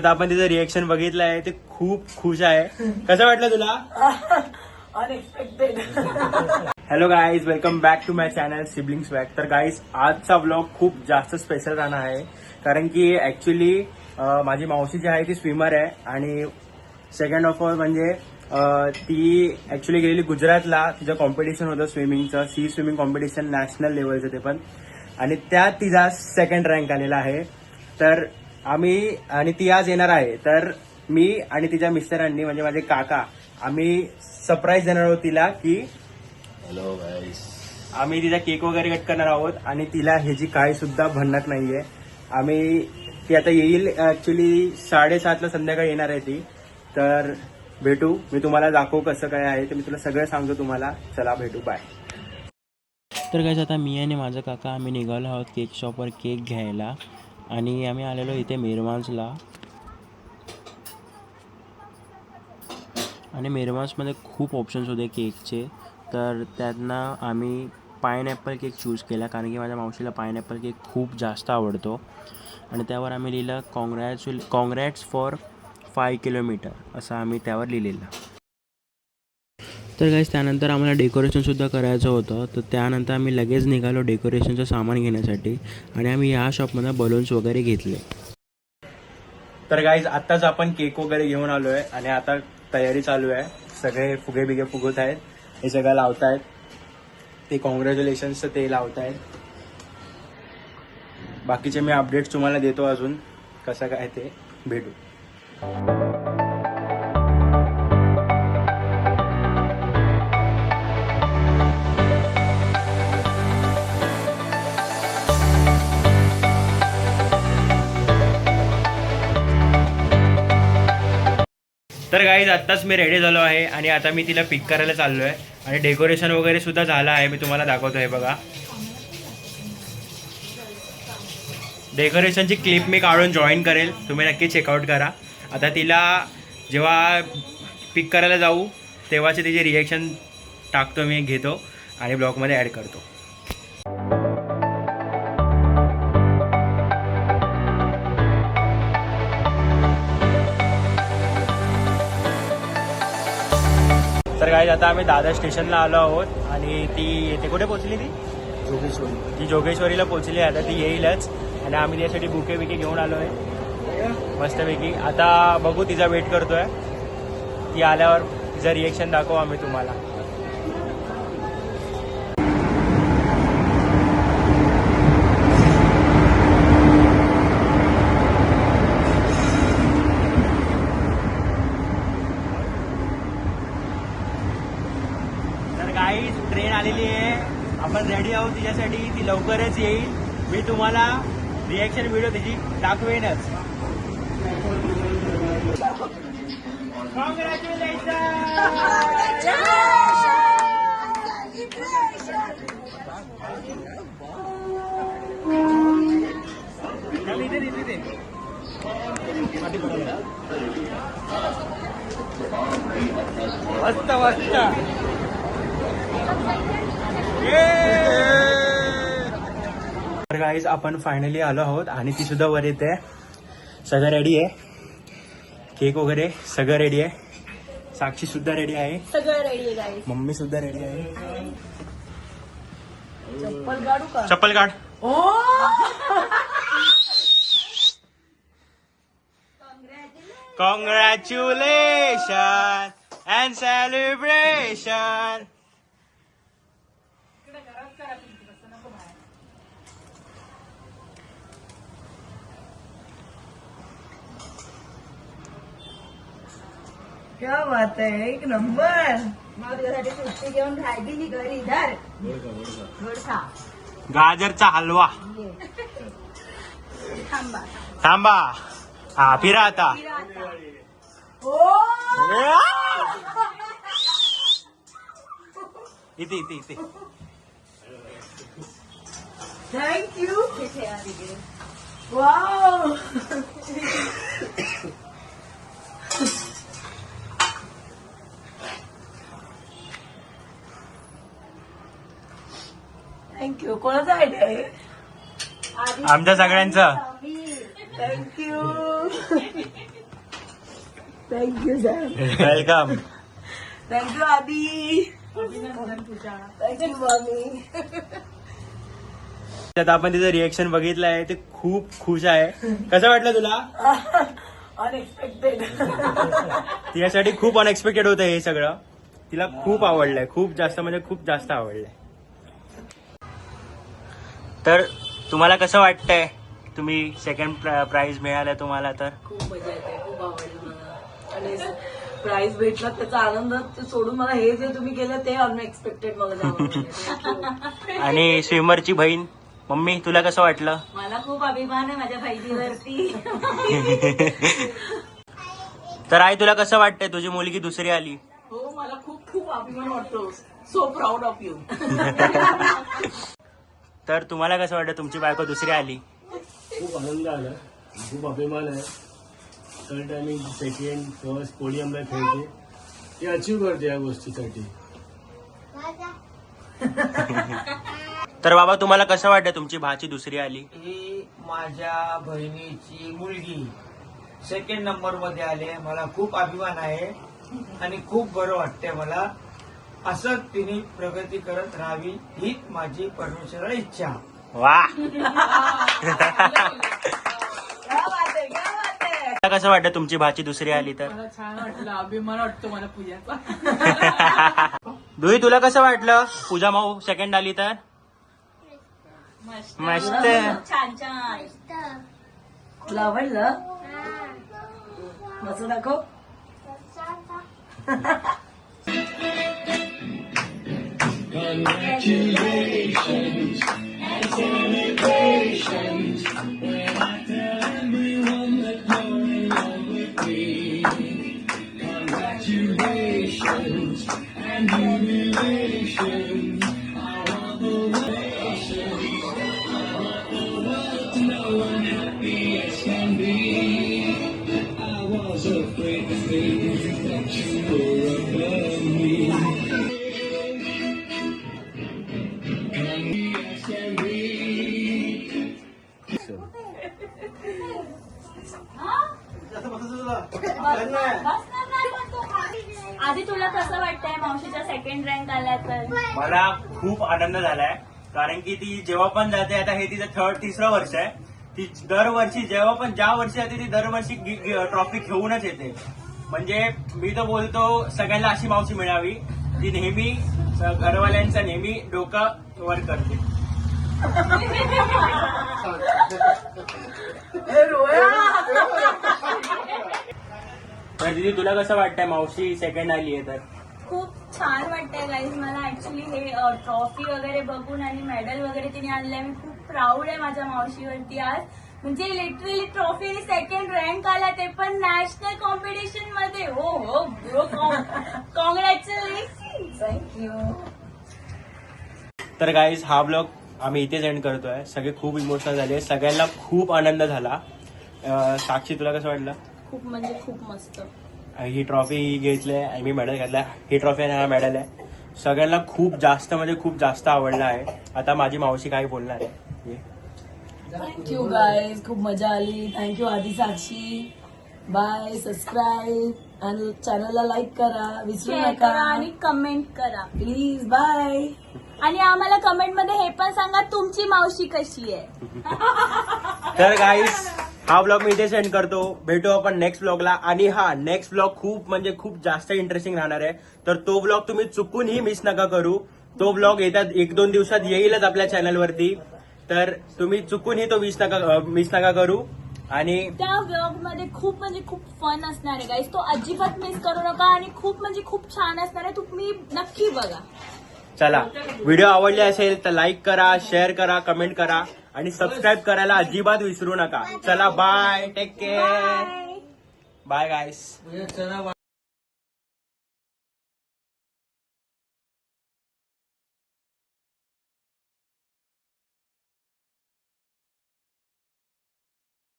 आपण तिचं रिएक्शन बघितलं आहे, ते खूप खुश आहे. कसं वाटलं तुला? Unexpected. Hello guys, welcome back to my channel sibling swag. तर गाईज, आजचा व्लॉग खूप जास्त स्पेशल राहणार आहे, कारण की ऍक्च्युली माझी मावशी जी आहे ती स्विमर आहे. आणि सेकंड ऑफ ऑल म्हणजे ती ऍक्च्युली गेलेली गुजरातला. तिचं कॉम्पिटिशन होतं स्विमिंगचं, सी स्विमिंग कॉम्पिटिशन, नॅशनल लेवलचं ते पण. आणि त्यात तिचा सेकंड रँक आलेला आहे. तर आम्ही आणि ती आज येणार आहे. तर मी आणि तिच्या मिस्टरांनी म्हणजे माझे काका आम्ही सरप्राईज देणार आहोत तिला, की हॅलो गाईस, आम्ही तिचा केक वगैरे कट करणार आहोत. आणि तिला ह्याची काही सुद्धा भनक नाहीये. ती आता येईल ऍक्च्युली 7:30ला संध्याकाळी येणार आहे ती. तर भेटू, मी तुम्हाला दाखवू कसं काय आहे ते, मी तुला सगळं सांगतो तुम्हाला. चला भेटू, बाय. तर काय, आता मी आणि माझा काका आम्ही निघालो आहोत केक शॉपवर केक घ्यायला. आणि आम्ही आलेलो इथे मेरमान्सला. आणि मेरमान्समध्ये खूप ऑप्शन्स होते केकचे. तर त्यातनं आम्ही पायनॅपल केक चूज केला, कारण की माझ्या मावशीला पायनॅपल केक खूप जास्त आवडतो. आणि त्यावर आम्ही लिहिलं कॉंग्रॅट्स फॉर 5 किलोमीटर असं आम्ही त्यावर लिहिलेलं. तर गाईस, त्यानंतर आम्हाला डेकोरेशनसुद्धा करायचं होतं. तर त्यानंतर आम्ही लगेच निघालो डेकोरेशनचं सामान घेण्यासाठी. आणि आम्ही ह्या शॉपमधून बलून्स वगैरे घेतले. तर गाईज, आत्ताच आपण केक वगैरे घेऊन आलो आहे आणि आता तयारी चालू आहे. सगळे फुगे बिगे फुगवत आहेत, हे सगळं लावतायत. ते कॉंग्रॅच्युलेशन्सचं ते लावतायत. बाकीचे मी अपडेट्स तुम्हाला देतो अजून कसं काय ते. भेटू. तर गाईज, आत्ताच मी रेडी झालो आहे आणि आता मी तिला पिक करायला चाललो आहे. आणि डेकोरेशन वगैरे सुद्धा झालं आहे, मी तुम्हाला दाखवतो. हे बघा, डेकोरेशनची क्लिप मी काढून जॉईन करेल, तुम्ही नक्की चेकआउट करा. आता तिला जेव्हा पिक करायला जाऊ तेव्हाचे तिचे रिॲक्शन टाकतो, मी घेतो आणि ब्लॉगमध्ये ॲड करतो. तर गाईज, आता आम्ही दादर स्टेशनला आलो आहोत आणि ती येते. कुठे पोहोचली ती? जोगेश्वरी. ती जोगेश्वरीला पोहोचली. आता ती येईलच आणि आम्ही त्यासाठी बुके बिके घेऊन आलो आहे मस्तपैकी. आता बघू, तिचा वेट करतोय. ती आल्यावर तिचं रिएक्शन दाखवू आम्ही तुम्हाला. गाईज, ट्रेन आलेली आहे, आपण रेडी आहोत तिच्यासाठी. ती लवकरच येईल. मी तुम्हाला रिॲक्शन व्हिडिओ त्याची दाखवेनच. मस्त मस्त. तर गाईज, आपण फायनली आलो आहोत आणि ती सुद्धा वर येते. सगळं रेडी आहे, केक वगैरे सगळं रेडी आहे. साक्षी सुद्धा रेडी आहे, सगळं रेडी आहे गाईस. मम्मी सुद्धा रेडी आहे. चप्पल काढू का? चप्पल काढ. Congratulation and celebration. क्या बात आहे, एक नंबर. मग तुझ्यासाठी सुट्टी घेऊन राहिली घरी. धर गोड खा. गाजरचा हलवा. थांबा थांबा. हा, फिरा आता. इथे इथे इथे. थँक्यू. वाव. थँक्यू. कोणाचा आयडिया आहे? आमच्या सगळ्यांचं. Thank you thank you sir. Welcome. Thank you Aadi. Thank you mummy. आता आपण तिचं रिएक्शन बघितलं आहे, ते खूप खुश आहे. कसं वाटलं तुला? अनएक्सपेक्टेड. तिच्यासाठी खूप अनएक्सपेक्टेड होतं हे सगळं. तिला खूप आवडलंय, खूप जास्त म्हणजे खूप जास्त आवडलंय. तर तुम्हाला कसं वाटतंय? तुम्ही सेकंड प्राइज मिळालं तुम्हाला तर? खूप मजा येते, खूप आवडलं मला. आणि प्राइज भेटला त्याचा आनंद सोडून मला हे जे तुम्ही केलं ते अनएक्सपेक्टेड मला जाम आवडलं. आणि स्विमरची बहीण मम्मी, तुला कसं वाटलं? मला खूप अभिमान आहे माझ्या बहिणीवरती. तर आई, तुला कसं वाटतंय तुझी मुलगी दुसरी आली? हो, मला खूप खूप अभिमान वाटतो. So proud of you. तर तुम्हाला कसं वाटतं तुमची बायको दुसरी आली? खूप आनंद आला, खूप अभिमान आहे. थर्ड टायमिंग सेकंड फर्स्ट पोडियमला खेळते, ती अचीव करते या गोष्टीसाठी. तर बाबा, तुम्हाला कसं वाटतं तुमची भाची दुसरी आली? ही माझ्या बहिणीची मुलगी सेकंड नंबर मध्ये आले. मला खूप अभिमान आहे आणि खूप बरं वाटतंय मला. असंच तिने प्रगती करत राहावी ही माझी परमेश्वराला इच्छा. वा. क्या बात आहे, क्या बात आहे. तुला कसं वाटतं तुमची भाची दुसरी आली तर? मला छान वाटलं, अभिमान वाटतो मला पूजाचा. दुई, तुला कसं वाटलं पूजा माऊ सेकंड आली तर? मस्त. छान छान. तुला आवडलं? मस्त दाखव. आधी तुला कसं वाटतंय मावशीच्या सेकंड रँक आल्या तर? मला खूप आनंद झालाय, कारण की ती जेव्हा पण जाते, आता हे तिचं तिसरं वर्ष आहे, ती दरवर्षी जेव्हा पण ज्या वर्षी जाते ती दरवर्षी ट्रॉफी घेऊनच येते. म्हणजे मी तर बोलतो सगळ्यांना अशी मावशी मिळावी, ती नेहमी घरवाल्यांचं नेहमी डोकं वर करते. तर दीदी, तुला कसं वाटतंय मावशी सेकंड आली आहे तर? खूप छान वाटतंय गाईज. मला ऍक्च्युली हे ट्रॉफी वगैरे बघून आणि मेडल वगैरे तिने आणलंय. मी खूप प्राऊड आहे माझ्या मावशीवरती आज. म्हणजे लिटरली ट्रॉफी सेकंड रँक आला, ते पण नॅशनल कॉम्पिटिशन मध्ये. हो हो ब्रो, कॉंग्रॅच्युलेशन. थँक्यू. तर गाईज, हा ब्लॉग आम्ही इथेच एंड करतोय. सगळे खूप इमोशनल झाले, सगळ्यांना खूप आनंद झाला. साक्षी, तुला कसं वाटलं? खूप म्हणजे खूप मस्त. ही ट्रॉफी घेतली आणि मी मेडल घेतला. ही ट्रॉफी आणि हा मेडल आहे. सगळ्यांना खूप जास्त म्हणजे खूप जास्त आवडला आहे. आता माझी मावशी काय बोलणार आहे? थँक्यू गाईज, खूप मजा आली. थँक्यू आधी साक्षी. बाय. सबस्क्राईब आणि चॅनलला लाईक करा, विसरू शेअर नका करा आणि कमेंट करा प्लीज. बाय. आणि आम्हाला कमेंट मध्ये हे पण सांगा तुमची मावशी कशी आहे. तर गाईज, हा ब्लॉग मी इथे सेंड करतो. भेटू आपण नेक्स्ट ब्लॉगला. आणि हा नेक्स्ट ब्लॉग खूप म्हणजे खूप जास्त इंटरेस्टिंग राहणार आहे. तर तो ब्लॉग तुम्ही चुकूनही मिस नका करू. तो ब्लॉग येतात 1-2 दिवसात येईलच आपल्या चॅनलवरती. तर तुम्ही चुकूनही तो मिस नका करू. आणि त्या व्लॉग मध्ये खूप म्हणजे खूप फन असणार आहे गाईज. तो अजिबात मिस करू नका. आणि खूप म्हणजे खूप छान असणार आहे. तुम्ही नक्की बघा. चला, व्हिडिओ आवडले असेल तर लाईक करा, शेअर करा, कमेंट करा आणि सबस्क्राईब करायला अजिबात विसरू नका. चला, बाय. Take care. बाय गाईस.